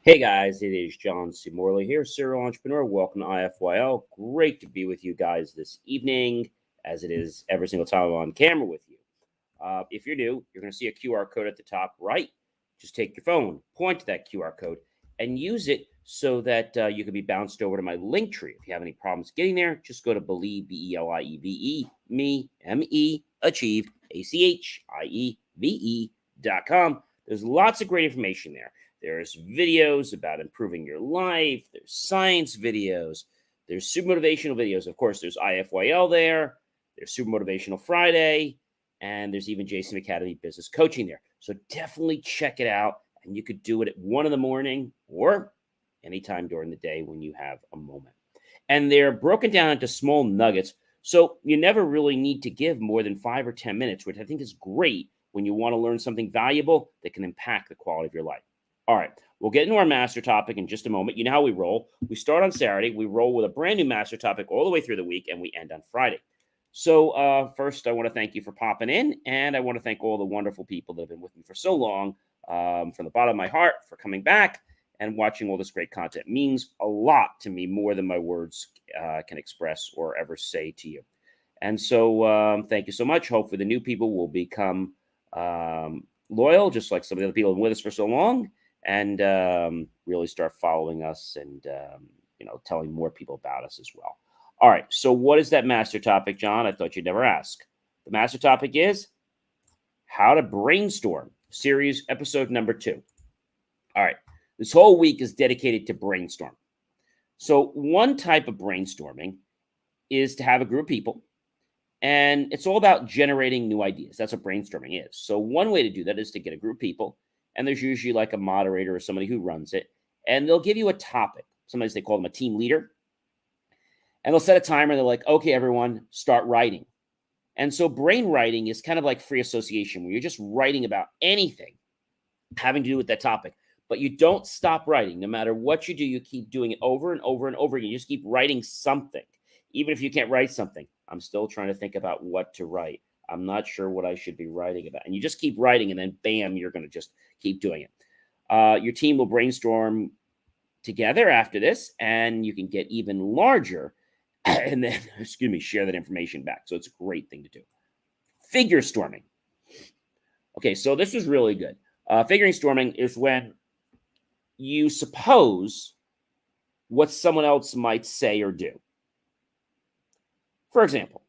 Hey guys, it is John C. Morley here, serial entrepreneur. Welcome to IFYL. Great to be with you guys this evening, as it is every single time I'm on camera with you. If you're new, you're going to see a QR code at the top right. Just take your phone, point to that QR code, and use it so that you can be bounced over to my link tree. If you have any problems getting there, just go to Believe, Believe, me, M-E, Achieve, ACHIEVE.com. There's lots of great information there. There's videos about improving your life. There's science videos. There's super motivational videos. Of course, there's IFYL there. There's Super Motivational Friday. And there's even Jason Academy Business Coaching there. So definitely check it out. And you could do it at 1 in the morning or anytime during the day when you have a moment. And they're broken down into small nuggets. So you never really need to give more than 5 or 10 minutes, which I think is great when you want to learn something valuable that can impact the quality of your life. All right, we'll get into our master topic in just a moment. You know how we roll. We start on Saturday. We roll with a brand new master topic all the way through the week, and we end on Friday. So first, I want to thank you for popping in, and I want to thank all the wonderful people that have been with me for so long, from the bottom of my heart, for coming back and watching all this great content. It means a lot to me, more than my words can express or ever say to you. And so thank you so much. Hopefully the new people will become loyal, just like some of the other people have been with us for so long, and really start following us and, telling more people about us as well. All right. So what is that master topic, John? I thought you'd never ask. The master topic is how to brainstorm, series episode number 2. All right. This whole week is dedicated to brainstorm. So one type of brainstorming is to have a group of people, and it's all about generating new ideas. That's what brainstorming is. So one way to do that is to get a group of people, and there's usually like a moderator or somebody who runs it, and they'll give you a topic. Sometimes they call them a team leader, and they'll set a timer. And they're like, okay, everyone, start writing. And so brain writing is kind of like free association, where you're just writing about anything having to do with that topic, but you don't stop writing. No matter what you do, you keep doing it over and over and over again. You just keep writing something. Even if you can't write something, I'm still trying to think about what to write. I'm not sure what I should be writing about. And you just keep writing, and then bam, you're going to just keep doing it. Your team will brainstorm together after this, and you can get even larger and then, share that information back. So it's a great thing to do. Figure storming. Okay, so this is really good. Figuring storming is when you suppose what someone else might say or do. For example,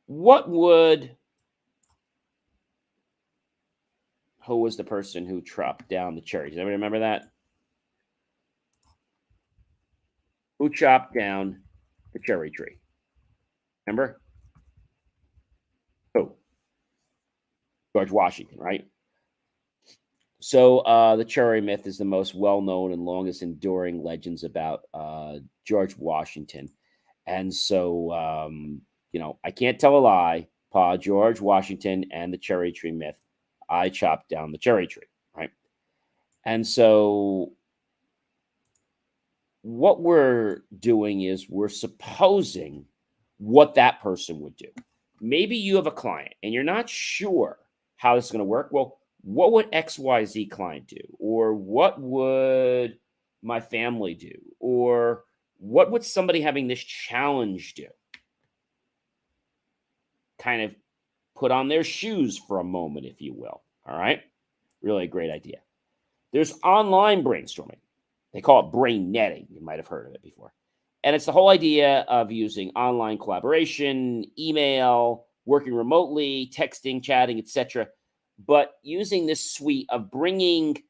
what would... Who was the person who chopped down the cherry? Does anybody remember that? Who chopped down the cherry tree? Remember? Who? George Washington, right? So the cherry myth is the most well-known and longest enduring legends about George Washington. And so, I can't tell a lie. Pa George Washington and the cherry tree myth. I chopped down the cherry tree, right? And so what we're doing is we're supposing what that person would do. Maybe you have a client and you're not sure how this is going to work. Well, what would XYZ client do? Or what would my family do? Or what would somebody having this challenge do? Kind of put on their shoes for a moment, if you will. All right. Really a great idea. There's online brainstorming. They call it brain netting. You might have heard of it before. And it's the whole idea of using online collaboration, email, working remotely, texting, chatting, etc. But using this suite of bringing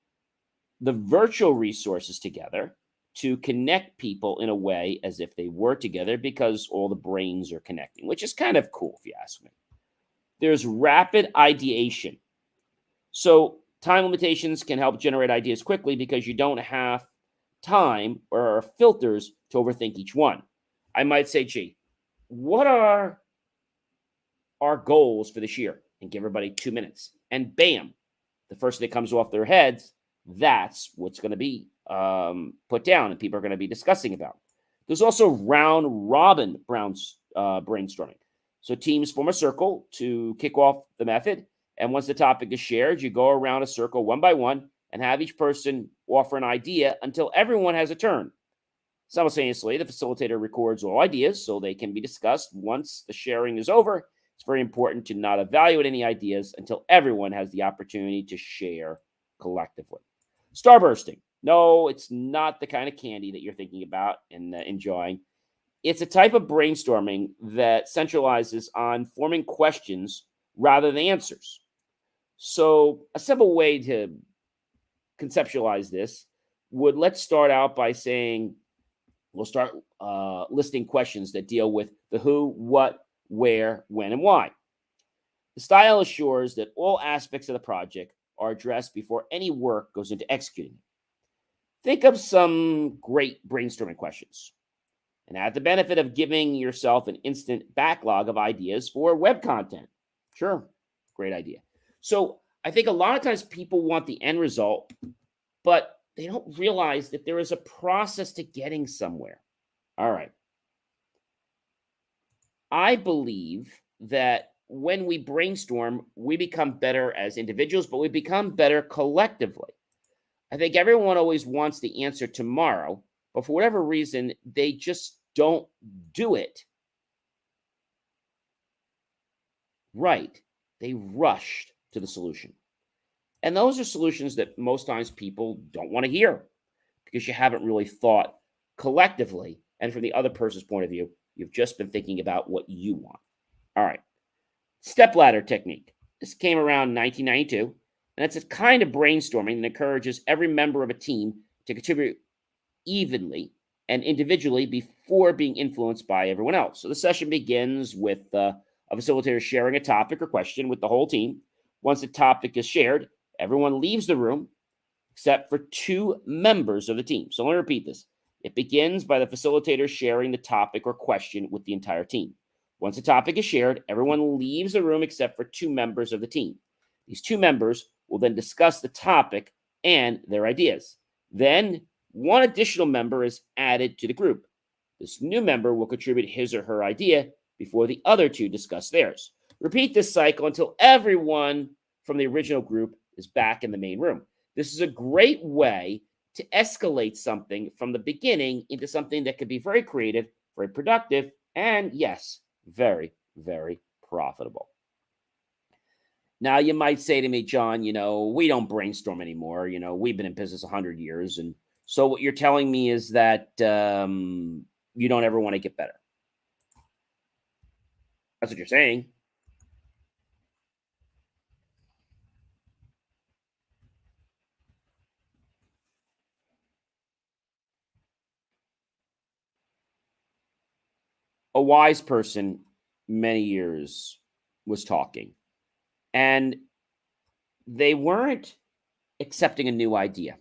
the virtual resources together to connect people in a way as if they were together, because all the brains are connecting, which is kind of cool if you ask me. There's rapid ideation. So time limitations can help generate ideas quickly because you don't have time or filters to overthink each one. I might say, gee, what are our goals for this year? And give everybody 2 minutes. And bam, the first thing that comes off their heads, that's what's going to be put down and people are going to be discussing about. There's also round robin brainstorming. So teams form a circle to kick off the method. And once the topic is shared, you go around a circle one by one and have each person offer an idea until everyone has a turn. Simultaneously, the facilitator records all ideas so they can be discussed once the sharing is over. It's very important to not evaluate any ideas until everyone has the opportunity to share collectively. Starbursting. No, it's not the kind of candy that you're thinking about and enjoying. It's a type of brainstorming that centralizes on forming questions rather than answers. So, a simple way to conceptualize this would, let's start out by saying, we'll start listing questions that deal with the who, what, where, when, and why. The style assures that all aspects of the project are addressed before any work goes into executing it. Think of some great brainstorming questions, and have the benefit of giving yourself an instant backlog of ideas for web content. Sure, great idea. So I think a lot of times people want the end result, but they don't realize that there is a process to getting somewhere. All right. I believe that when we brainstorm, we become better as individuals, but we become better collectively. I think everyone always wants the answer tomorrow, but for whatever reason, they just don't do it right. They rushed to the solution. And those are solutions that most times people don't want to hear because you haven't really thought collectively. And from the other person's point of view, you've just been thinking about what you want. All right. Stepladder Technique. This came around 1992, and it's a kind of brainstorming that encourages every member of a team to contribute evenly and individually before being influenced by everyone else. So the session begins with a facilitator sharing a topic or question with the whole team. Once the topic is shared, everyone leaves the room except for two members of the team. So let me repeat this. It begins by the facilitator sharing the topic or question with the entire team. Once the topic is shared, everyone leaves the room except for two members of the team. These two members will then discuss the topic and their ideas. Then one additional member is added to the group. This new member will contribute his or her idea before the other two discuss theirs. Repeat this cycle until everyone from the original group is back in the main room. This is a great way to escalate something from the beginning into something that could be very creative, very productive, and yes, very, very profitable. Now, you might say to me, John, we don't brainstorm anymore. We've been in business 100 years. And so what you're telling me is that you don't ever want to get better. That's what you're saying. A wise person many years was talking, and they weren't accepting a new idea.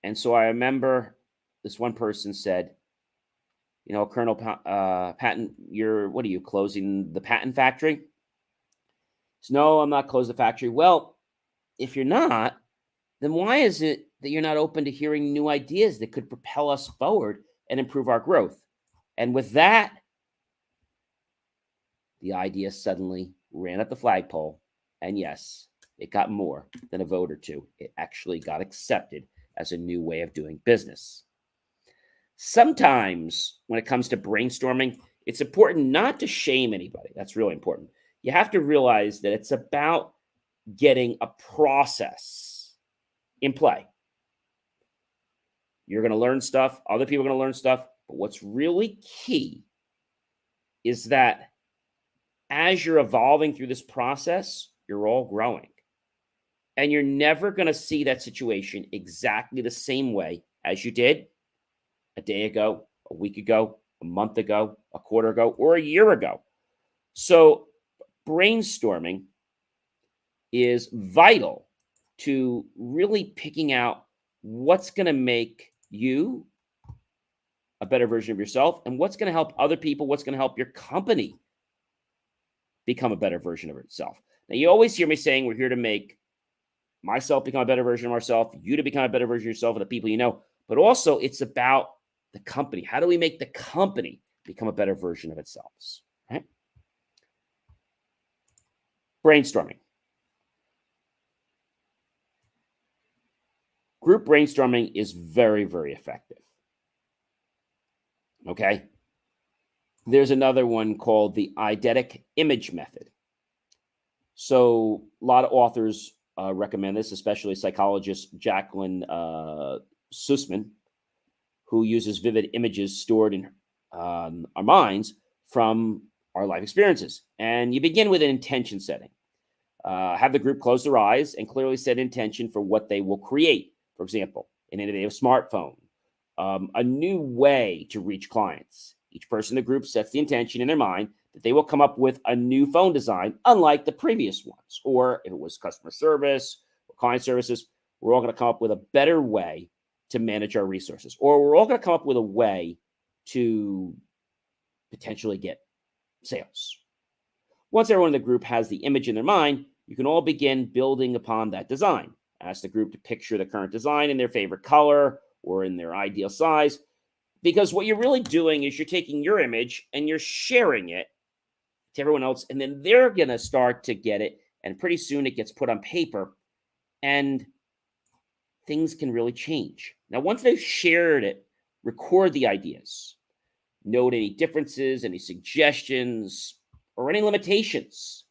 And so I remember this one person said, Colonel Patton, what are you, closing the patent factory? He said, no, I'm not closing the factory. Well, if you're not, then why is it that you're not open to hearing new ideas that could propel us forward and improve our growth? And with that, the idea suddenly ran up the flagpole. And yes, it got more than a vote or two. It actually got accepted as a new way of doing business. Sometimes when it comes to brainstorming, it's important not to shame anybody. That's really important. You have to realize that it's about getting a process in play. You're going to learn stuff. Other people are going to learn stuff. But what's really key is that as you're evolving through this process, you're all growing. And you're never going to see that situation exactly the same way as you did a day ago, a week ago, a month ago, a quarter ago, or a year ago. So brainstorming is vital to really picking out what's going to make you a better version of yourself and what's going to help other people, what's going to help your company become a better version of itself. Now, you always hear me saying we're here to make myself become a better version of myself, you to become a better version of yourself and the people you know, but also it's about the company. How do we make the company become a better version of itself? Right? Brainstorming. Group brainstorming is very, very effective. Okay. There's another one called the eidetic image method. So a lot of authors recommend this, especially psychologist Jacqueline Sussman, who uses vivid images stored in our minds from our life experiences. And you begin with an intention setting. Have the group close their eyes and clearly set intention for what they will create. For example, an innovative smartphone, a new way to reach clients. Each person in the group sets the intention in their mind that they will come up with a new phone design, unlike the previous ones. Or if it was customer service or client services, we're all going to come up with a better way to manage our resources. Or we're all going to come up with a way to potentially get sales. Once everyone in the group has the image in their mind, you can all begin building upon that design. Ask the group to picture the current design in their favorite color or in their ideal size. Because what you're really doing is you're taking your image and you're sharing it to everyone else, and then they're going to start to get it, and pretty soon it gets put on paper, and things can really change. Now, once they've shared it, record the ideas. Note any differences, any suggestions, or any limitations,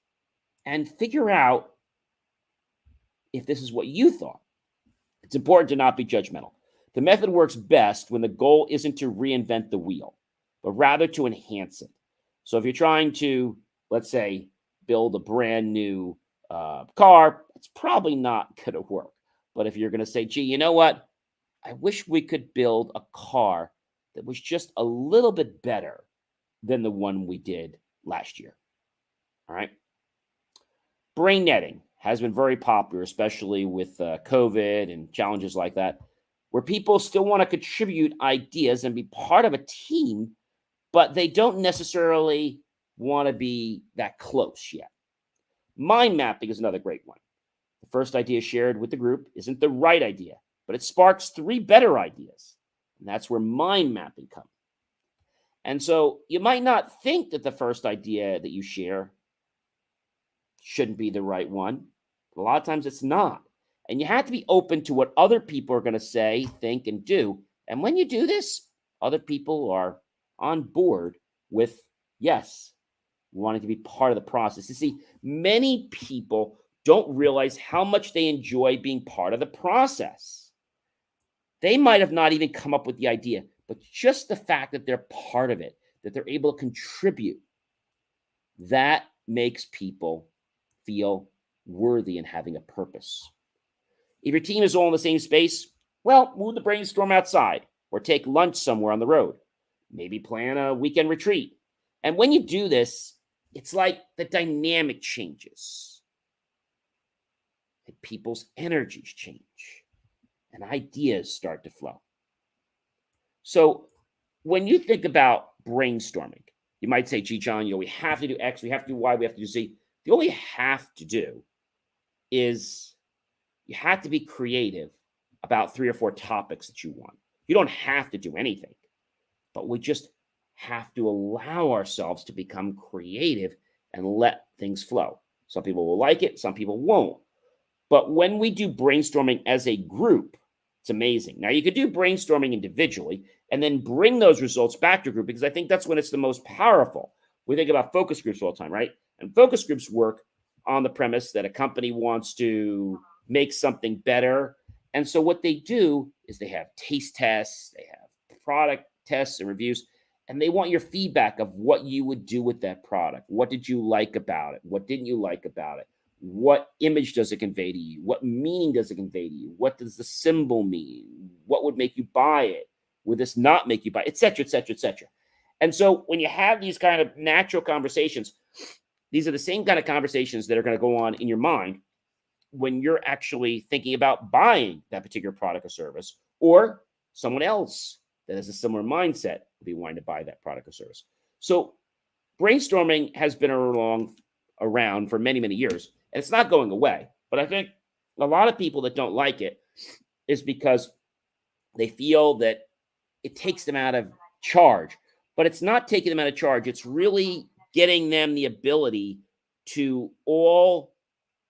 and figure out if this is what you thought. It's important to not be judgmental. The method works best when the goal isn't to reinvent the wheel, but rather to enhance it. So if you're trying to, let's say, build a brand new car, it's probably not going to work. But if you're going to say, gee, you know what? I wish we could build a car that was just a little bit better than the one we did last year. All right. Brain netting has been very popular, especially with COVID and challenges like that, where people still want to contribute ideas and be part of a team, but they don't necessarily want to be that close yet. Mind mapping is another great one. The first idea shared with the group isn't the right idea, but it sparks 3 better ideas. And that's where mind mapping comes. And so you might not think that the first idea that you share shouldn't be the right one. But a lot of times it's not. And you have to be open to what other people are going to say, think, and do. And when you do this, other people are on board with, yes, wanting to be part of the process. You see, many people don't realize how much they enjoy being part of the process. They might have not even come up with the idea, but just the fact that they're part of it, that they're able to contribute, that makes people feel worthy and having a purpose. If your team is all in the same space, well, move the brainstorm outside or take lunch somewhere on the road. Maybe plan a weekend retreat. And when you do this, it's like the dynamic changes. And people's energies change. And ideas start to flow. So when you think about brainstorming, you might say, gee, John, we have to do X, we have to do Y, we have to do Z. The only have to do is you have to be creative about 3 or 4 topics that you want. You don't have to do anything, but we just have to allow ourselves to become creative and let things flow. Some people will like it, some people won't. But when we do brainstorming as a group, it's amazing. Now, you could do brainstorming individually and then bring those results back to a group, because I think that's when it's the most powerful. We think about focus groups all the time, right? And focus groups work on the premise that a company wants to make something better. And so what they do is they have taste tests, they have product tests and reviews, and they want your feedback of what you would do with that product. What did you like about it? What didn't you like about it? What image does it convey to you? What meaning does it convey to you? What does the symbol mean? What would make you buy it? Would this not make you buy it? Et cetera, et cetera, et cetera. And so when you have these kind of natural conversations, these are the same kind of conversations that are going to go on in your mind when you're actually thinking about buying that particular product or service, or someone else that has a similar mindset will be wanting to buy that product or service. So brainstorming has been around for many, many years, and it's not going away. But I think a lot of people that don't like it is because they feel that it takes them out of charge. But it's not taking them out of charge. It's really getting them the ability to all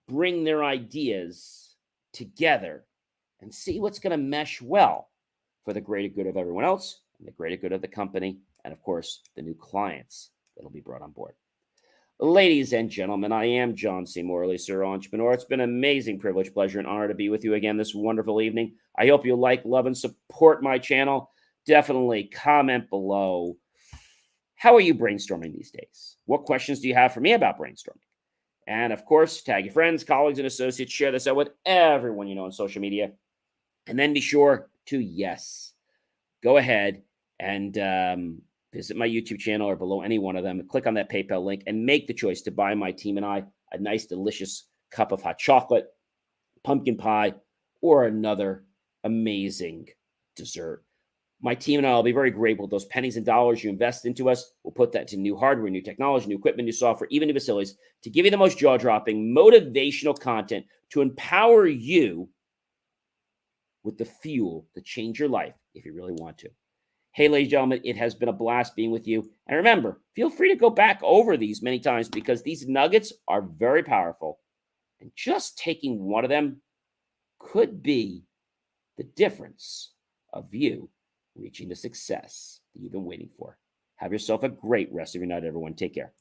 bring their ideas together and see what's going to mesh well for the greater good of everyone else and the greater good of the company, and of course, the new clients that'll be brought on board. Ladies and gentlemen, I am John C. Morley, Sir Entrepreneur. It's been an amazing privilege, pleasure, and honor to be with you again this wonderful evening. I hope you like, love, and support my channel. Definitely comment below. How are you brainstorming these days? What questions do you have for me about brainstorming? And of course, tag your friends, colleagues, and associates. Share this out with everyone you know on social media. And then be sure to, yes, go ahead and visit my YouTube channel or below any one of them. Click on that PayPal link and make the choice to buy my team and I a nice, delicious cup of hot chocolate, pumpkin pie, or another amazing dessert. My team and I will be very grateful. Those pennies and dollars you invest into us, we'll put that to new hardware, new technology, new equipment, new software, even new facilities to give you the most jaw-dropping, motivational content to empower you with the fuel to change your life if you really want to. Hey, ladies and gentlemen, it has been a blast being with you. And remember, feel free to go back over these many times because these nuggets are very powerful. And just taking one of them could be the difference of you reaching the success that you've been waiting for. Have yourself a great rest of your night, everyone. Take care.